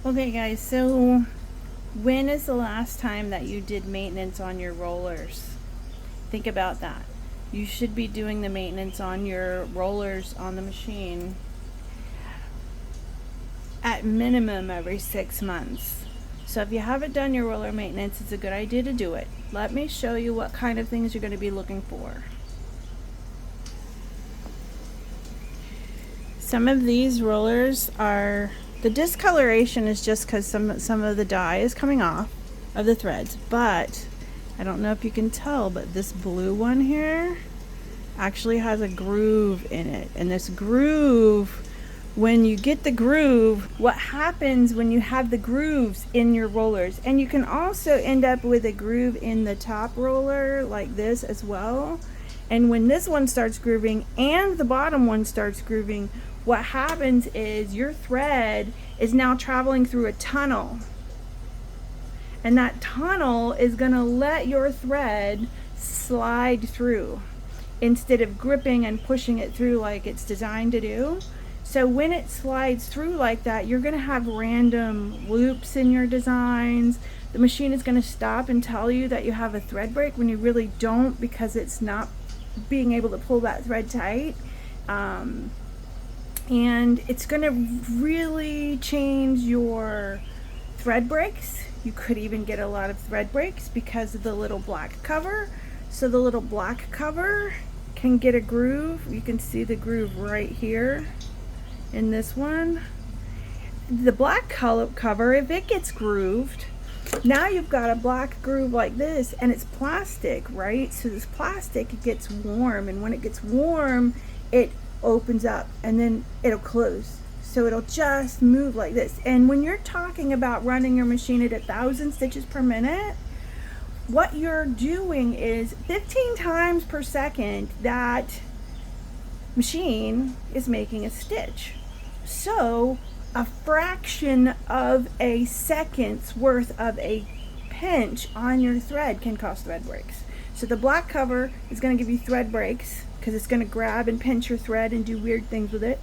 Okay guys, so when is the last time that you did maintenance on your rollers? Think about that. You should be doing the maintenance on your rollers on the machine at minimum every 6 months. So if you haven't done your roller maintenance, it's a good idea to do it. Let me show you what kind of things you're going to be looking for. Some of these rollers are, the discoloration is just because some of the dye is coming off of the threads, but I don't know if you can tell, but this blue one here actually has a groove in it. And this groove, when you get the groove, what happens when you have the grooves in your rollers, and you can also end up with a groove in the top roller like this as well. And when this one starts grooving and the bottom one starts grooving, what happens is your thread is now traveling through a tunnel. And that tunnel is going to let your thread slide through instead of gripping and pushing it through like it's designed to do. So when it slides through like that, you're going to have random loops in your designs. The machine is going to stop and tell you that you have a thread break when you really don't, because it's not being able to pull that thread tight. And it's going to really change your thread breaks. You could even get a lot of thread breaks because of the little black cover. So the little black cover can get a groove. You can see the groove right here in this one. The black color cover, if it gets grooved, now you've got a black groove like this, and it's plastic, right? So this plastic, it gets warm, and when it gets warm, it opens up and then it'll close. So it'll just move like this. And when you're talking about running your machine at 1,000 stitches per minute, what you're doing is 15 times per second that machine is making a stitch. So a fraction of a second's worth of a pinch on your thread can cause thread breaks. So the black cover is going to give you thread breaks because it's going to grab and pinch your thread and do weird things with it.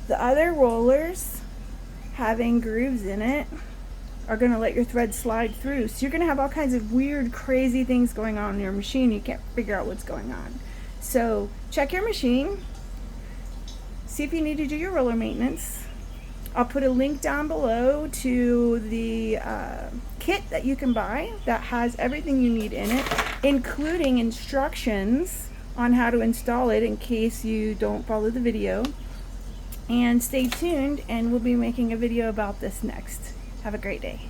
The other rollers having grooves in it are going to let your thread slide through. So you're going to have all kinds of weird, crazy things going on in your machine. You can't figure out what's going on. So check your machine. See if you need to do your roller maintenance. I'll put a link down below to the kit that you can buy that has everything you need in it, including instructions on how to install it in case you don't follow the video. And stay tuned, and we'll be making a video about this next. Have a great day.